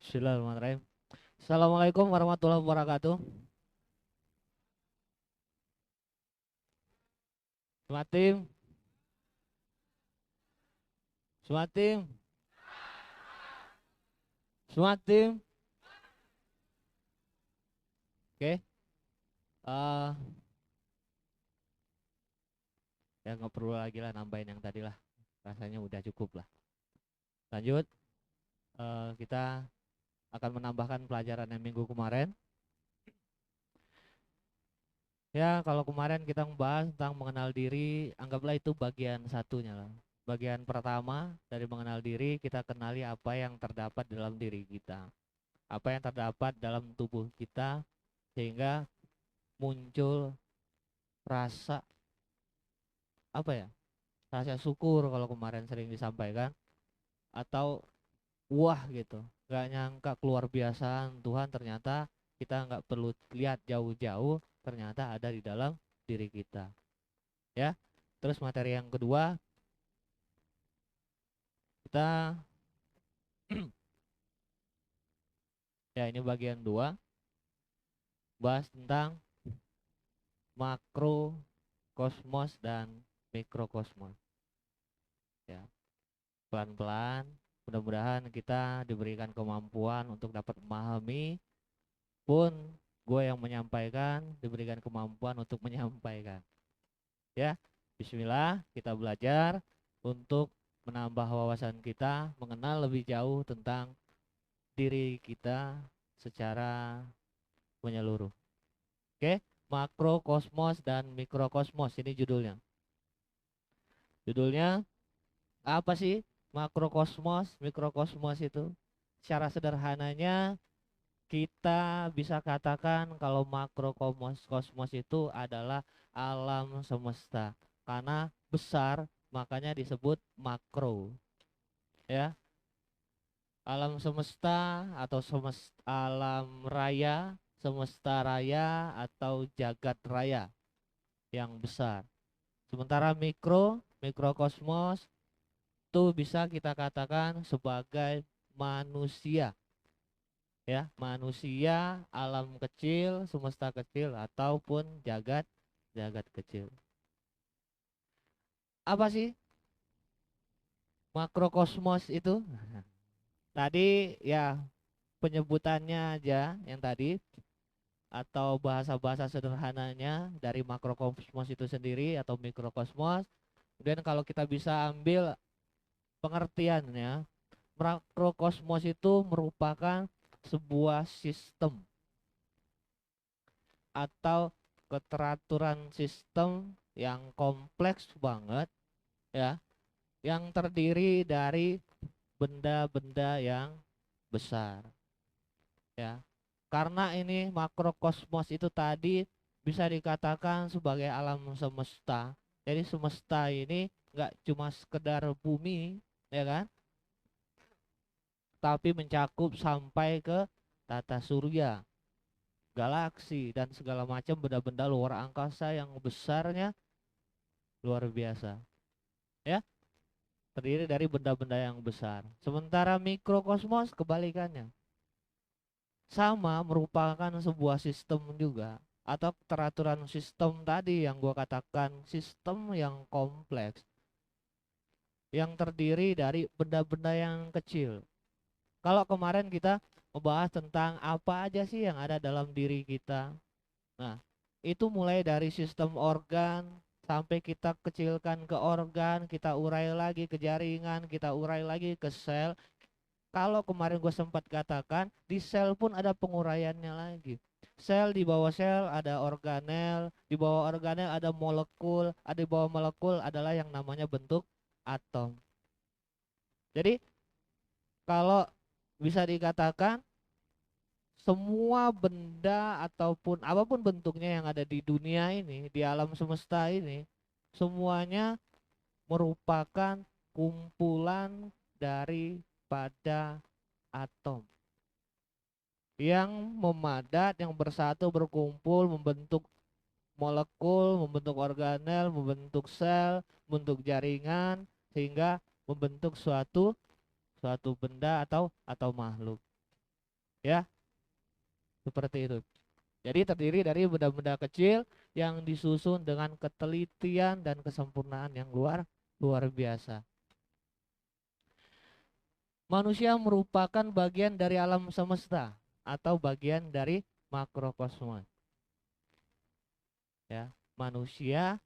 Bismillahirrahmanirrahim. Assalamualaikum warahmatullahi wabarakatuh. Semangat tim, semangat tim, semangat tim. Oke, eh ya nggak perlu lagi lah nambahin yang tadi lah. Rasanya udah cukup lah. Lanjut, kita akan menambahkan pelajaran yang minggu kemarin. Ya, kalau kemarin kita membahas tentang mengenal diri, anggaplah itu bagian satunya lah. Bagian pertama dari mengenal diri, kita kenali apa yang terdapat dalam diri kita, apa yang terdapat dalam tubuh kita, sehingga muncul rasa apa ya, rasa syukur kalau kemarin sering disampaikan, atau wah gitu, nggak nyangka keluar biasaan Tuhan, ternyata kita nggak perlu lihat jauh-jauh, ternyata ada di dalam diri kita ya. Terus materi yang kedua, kita ya ini bagian dua, bahas tentang makrokosmos dan mikrokosmos ya. Pelan-pelan, mudah-mudahan kita diberikan kemampuan untuk dapat memahami, pun gue yang menyampaikan diberikan kemampuan untuk menyampaikan ya. Bismillah, kita belajar untuk menambah wawasan kita, mengenal lebih jauh tentang diri kita secara menyeluruh. Oke, makrokosmos dan mikrokosmos ini judulnya apa sih? Makrokosmos, mikrokosmos itu secara sederhananya kita bisa katakan kalau makrokosmos kosmos itu adalah alam semesta. Karena besar, makanya disebut makro. Ya, alam semesta atau alam raya, semesta raya atau jagat raya yang besar. Sementara mikrokosmos itu bisa kita katakan sebagai manusia. Ya, manusia, alam kecil, semesta kecil ataupun jagat jagat kecil. Apa sih makrokosmos itu? Tadi ya penyebutannya aja yang tadi, atau bahasa-bahasa sederhananya dari makrokosmos itu sendiri atau mikrokosmos. Kemudian kalau kita bisa ambil pengertiannya, makrokosmos itu merupakan sebuah sistem atau keteraturan sistem yang kompleks banget ya, yang terdiri dari benda-benda yang besar ya. Karena ini makrokosmos itu tadi bisa dikatakan sebagai alam semesta. Jadi semesta ini nggak cuma sekedar bumi ya kan, tapi mencakup sampai ke tata surya, galaksi dan segala macam benda-benda luar angkasa yang besarnya luar biasa ya, terdiri dari benda-benda yang besar. Sementara mikrokosmos kebalikannya, sama merupakan sebuah sistem juga, atau teraturan sistem tadi yang gua katakan sistem yang kompleks, yang terdiri dari benda-benda yang kecil. Kalau kemarin kita membahas tentang apa aja sih yang ada dalam diri kita, nah itu mulai dari sistem organ, sampai kita kecilkan ke organ, kita urai lagi ke jaringan, kita urai lagi ke sel. Kalau kemarin gue sempat katakan, di sel pun ada penguraiannya lagi. Sel, di bawah sel ada organel, di bawah organel ada molekul, ada di bawah molekul adalah yang namanya bentuk atom. Jadi kalau bisa dikatakan semua benda ataupun apapun bentuknya yang ada di dunia ini, di alam semesta ini, semuanya merupakan kumpulan daripada atom yang memadat, yang bersatu, berkumpul, membentuk molekul, membentuk organel, membentuk sel, membentuk jaringan, sehingga membentuk suatu suatu benda atau makhluk. Ya, seperti itu. Jadi terdiri dari benda-benda kecil yang disusun dengan ketelitian dan kesempurnaan yang luar luar biasa. Manusia merupakan bagian dari alam semesta atau bagian dari makrokosmos. Ya, manusia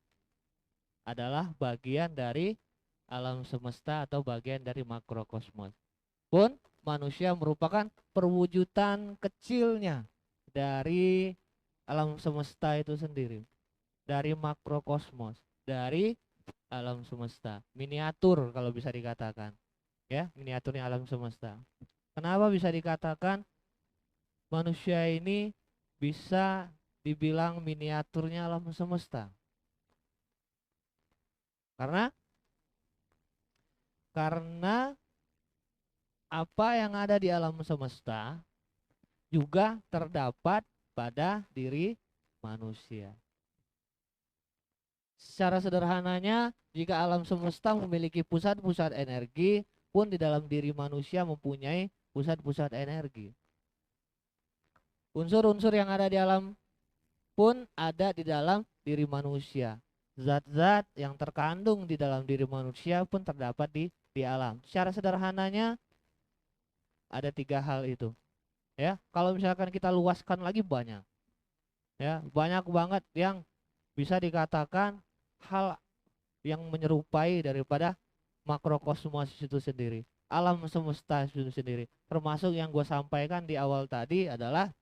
adalah bagian dari alam semesta atau bagian dari makrokosmos. Pun manusia merupakan perwujudan kecilnya dari alam semesta itu sendiri, dari makrokosmos, dari alam semesta, miniatur kalau bisa dikatakan, ya, miniaturnya alam semesta. Kenapa bisa dikatakan manusia ini bisa dibilang miniaturnya alam semesta? Karena karena apa yang ada di alam semesta juga terdapat pada diri manusia. Secara sederhananya, jika alam semesta memiliki pusat-pusat energi, pun di dalam diri manusia mempunyai pusat-pusat energi. Unsur-unsur yang ada di alam pun ada di dalam diri manusia. Zat-zat yang terkandung di dalam diri manusia pun terdapat di alam. Secara sederhananya ada tiga hal itu. Ya, kalau misalkan kita luaskan lagi banyak. Ya, banyak banget yang bisa dikatakan hal yang menyerupai daripada makrokosmos itu sendiri, alam semesta itu sendiri. Termasuk yang gue sampaikan di awal tadi adalah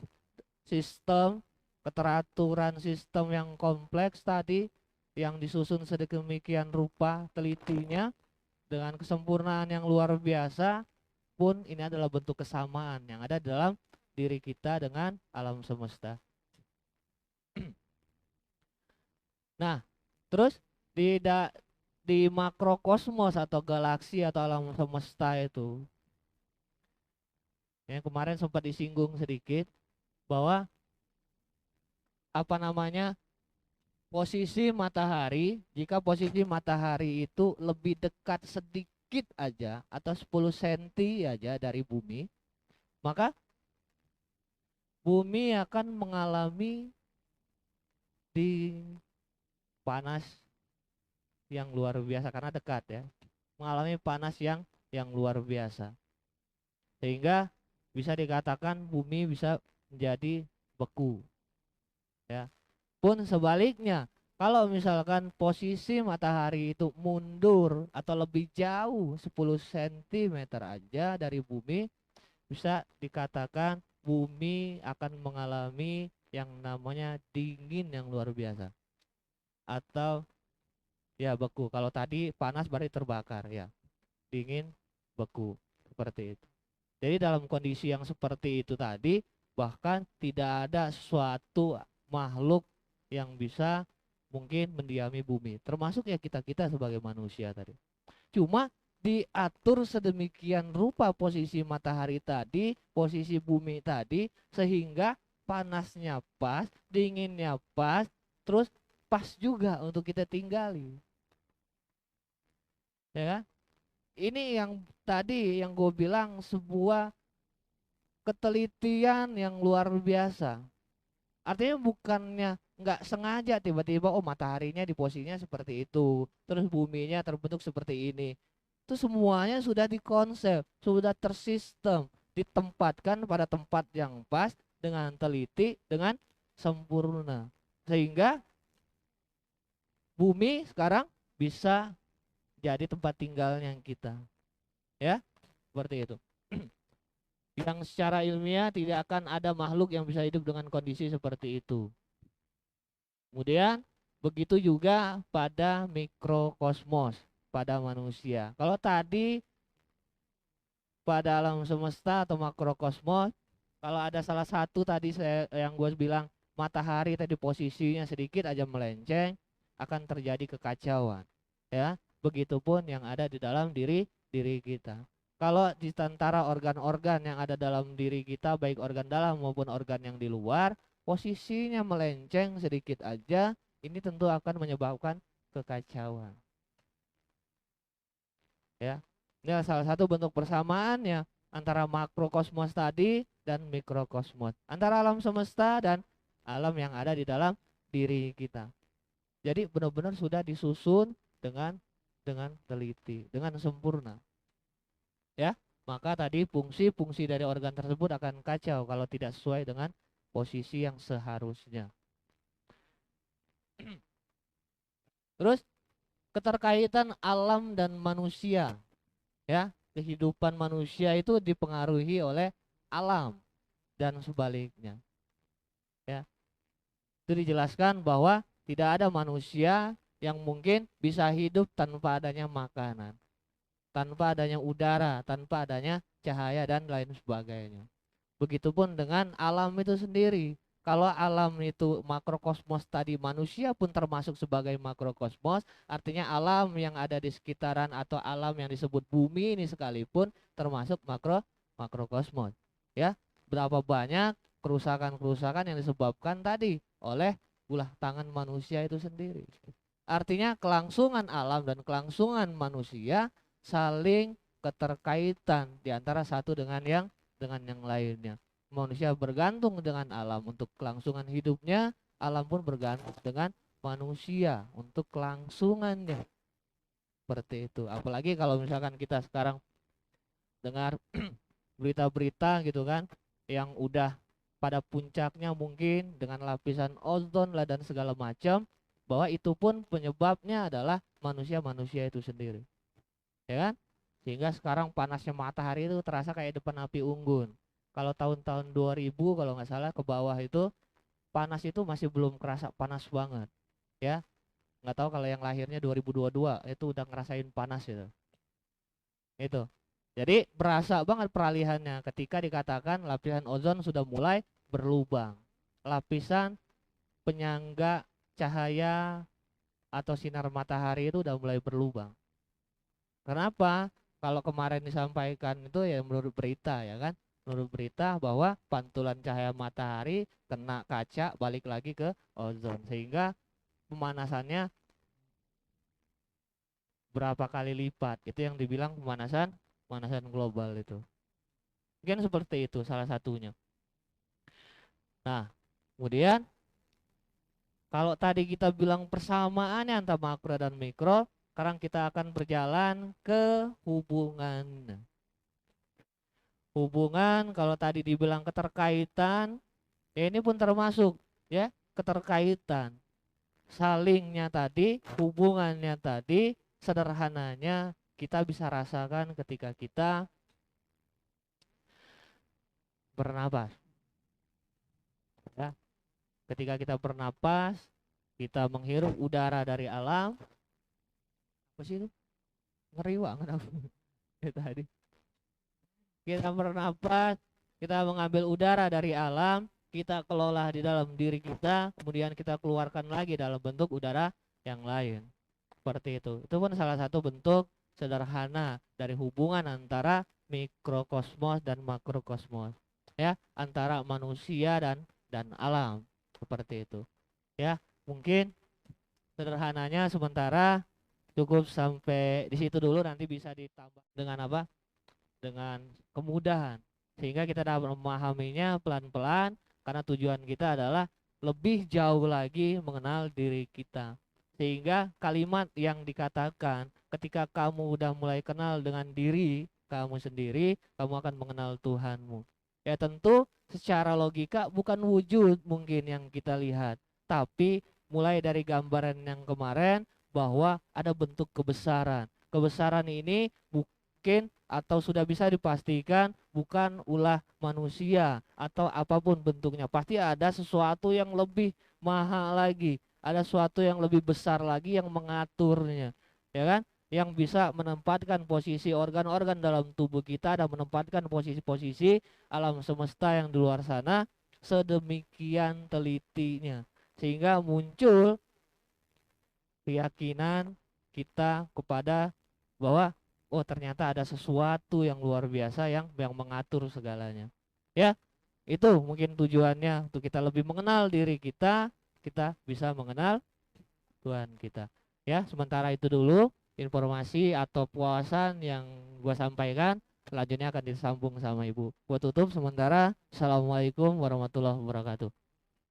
sistem, keteraturan sistem yang kompleks tadi, yang disusun sedemikian rupa telitinya dengan kesempurnaan yang luar biasa, pun ini adalah bentuk kesamaan yang ada dalam diri kita dengan alam semesta. Nah, terus di makrokosmos atau galaksi atau alam semesta itu, yang kemarin sempat disinggung sedikit bahwa apa namanya, posisi matahari, jika posisi matahari itu lebih dekat sedikit aja atau 10 cm aja dari bumi, maka bumi akan mengalami di panas yang luar biasa karena dekat ya, mengalami panas yang luar biasa, sehingga bisa dikatakan bumi bisa menjadi beku ya. Pun sebaliknya, kalau misalkan posisi matahari itu mundur atau lebih jauh 10 cm aja dari bumi, bisa dikatakan bumi akan mengalami yang namanya dingin yang luar biasa atau ya beku. Kalau tadi panas berarti terbakar ya, dingin, beku, seperti itu. Jadi dalam kondisi yang seperti itu tadi, bahkan tidak ada suatu makhluk yang bisa mungkin mendiami bumi, termasuk ya kita-kita sebagai manusia tadi. Cuma diatur sedemikian rupa posisi matahari tadi, posisi bumi tadi, sehingga panasnya pas, dinginnya pas, terus pas juga untuk kita tinggali. Ya kan? Ini yang tadi yang gue bilang sebuah ketelitian yang luar biasa. Artinya bukannya nggak sengaja tiba-tiba oh mataharinya di posisinya seperti itu, terus buminya terbentuk seperti ini. Itu semuanya sudah dikonsep, sudah tersistem, ditempatkan pada tempat yang pas dengan teliti, dengan sempurna. Sehingga bumi sekarang bisa jadi tempat tinggalnya kita. Ya, seperti itu. Yang secara ilmiah tidak akan ada makhluk yang bisa hidup dengan kondisi seperti itu. Kemudian begitu juga pada mikrokosmos, pada manusia. Kalau tadi pada alam semesta atau makrokosmos, kalau ada salah satu tadi yang gue bilang matahari tadi posisinya sedikit aja melenceng, akan terjadi kekacauan. Ya, begitupun yang ada di dalam diri diri kita. Kalau di antara organ-organ yang ada dalam diri kita, baik organ dalam maupun organ yang di luar, posisinya melenceng sedikit aja, ini tentu akan menyebabkan kekacauan. Ya, ini salah satu bentuk persamaannya antara makrokosmos tadi dan mikrokosmos, antara alam semesta dan alam yang ada di dalam diri kita. Jadi benar-benar sudah disusun dengan teliti, dengan sempurna. Ya, maka tadi fungsi-fungsi dari organ tersebut akan kacau kalau tidak sesuai dengan posisi yang seharusnya. Terus keterkaitan alam dan manusia, ya, kehidupan manusia itu dipengaruhi oleh alam dan sebaliknya, ya. Itu dijelaskan bahwa tidak ada manusia yang mungkin bisa hidup tanpa adanya makanan, tanpa adanya udara, tanpa adanya cahaya dan lain sebagainya. Begitupun dengan alam itu sendiri. Kalau alam itu makrokosmos tadi, manusia pun termasuk sebagai makrokosmos, artinya alam yang ada di sekitaran atau alam yang disebut bumi ini sekalipun termasuk makrokosmos. Ya, berapa banyak kerusakan-kerusakan yang disebabkan tadi oleh ulah tangan manusia itu sendiri. Artinya kelangsungan alam dan kelangsungan manusia saling keterkaitan di antara satu dengan yang lainnya. Manusia bergantung dengan alam untuk kelangsungan hidupnya, alam pun bergantung dengan manusia untuk kelangsungannya. Seperti itu. Apalagi kalau misalkan kita sekarang dengar berita-berita gitu kan, yang udah pada puncaknya mungkin dengan lapisan ozon lah dan segala macam, bahwa itu pun penyebabnya adalah manusia-manusia itu sendiri. Ya kan? Sehingga sekarang panasnya matahari itu terasa kayak depan api unggun. Kalau tahun-tahun 2000 kalau nggak salah ke bawah itu panas itu masih belum kerasa panas banget, ya. Nggak tahu kalau yang lahirnya 2022 itu udah ngerasain panas itu. Itu. Jadi berasa banget peralihannya ketika dikatakan lapisan ozon sudah mulai berlubang. Lapisan penyangga cahaya atau sinar matahari itu udah mulai berlubang. Kenapa? Kalau kemarin disampaikan itu ya menurut berita, ya kan? Menurut berita bahwa pantulan cahaya matahari kena kaca balik lagi ke ozon sehingga pemanasannya berapa kali lipat. Itu yang dibilang pemanasan global itu. Mungkin seperti itu salah satunya. Nah, kemudian kalau tadi kita bilang persamaannya antara makro dan mikro, sekarang kita akan berjalan ke hubungan. Hubungan kalau tadi dibilang keterkaitan, ya ini pun termasuk, ya, keterkaitan. Salingnya tadi, hubungannya tadi, sederhananya kita bisa rasakan ketika kita bernapas. Ya, ketika kita bernapas, kita menghirup udara dari alam. Apa sih itu? Ngeri banget aku. Tadi. Kita bernapas, kita mengambil udara dari alam, kita kelola di dalam diri kita, kemudian kita keluarkan lagi dalam bentuk udara yang lain. Seperti itu. Itu pun salah satu bentuk sederhana dari hubungan antara mikrokosmos dan makrokosmos. Ya, antara manusia dan alam. Seperti itu. Ya, mungkin sederhananya sementara cukup sampai di situ dulu, nanti bisa ditambah dengan apa? Dengan kemudahan sehingga kita dapat memahaminya pelan-pelan karena tujuan kita adalah lebih jauh lagi mengenal diri kita, sehingga kalimat yang dikatakan ketika kamu udah mulai kenal dengan diri kamu sendiri, kamu akan mengenal Tuhanmu. Ya tentu secara logika bukan wujud mungkin yang kita lihat, tapi mulai dari gambaran yang kemarin bahwa ada bentuk kebesaran. Kebesaran ini mungkin atau sudah bisa dipastikan bukan ulah manusia atau apapun bentuknya. Pasti ada sesuatu yang lebih mahal lagi, ada sesuatu yang lebih besar lagi yang mengaturnya, ya kan? Yang bisa menempatkan posisi organ-organ dalam tubuh kita dan menempatkan posisi-posisi alam semesta yang di luar sana sedemikian telitinya sehingga muncul keyakinan kita kepada bahwa oh ternyata ada sesuatu yang luar biasa yang mengatur segalanya. Ya, itu mungkin tujuannya untuk kita lebih mengenal diri kita, kita bisa mengenal Tuhan kita. Ya, sementara itu dulu informasi atau puasan yang gua sampaikan. selanjutnya akan disambung sama ibu. Gua tutup sementara. Assalamualaikum warahmatullahi wabarakatuh.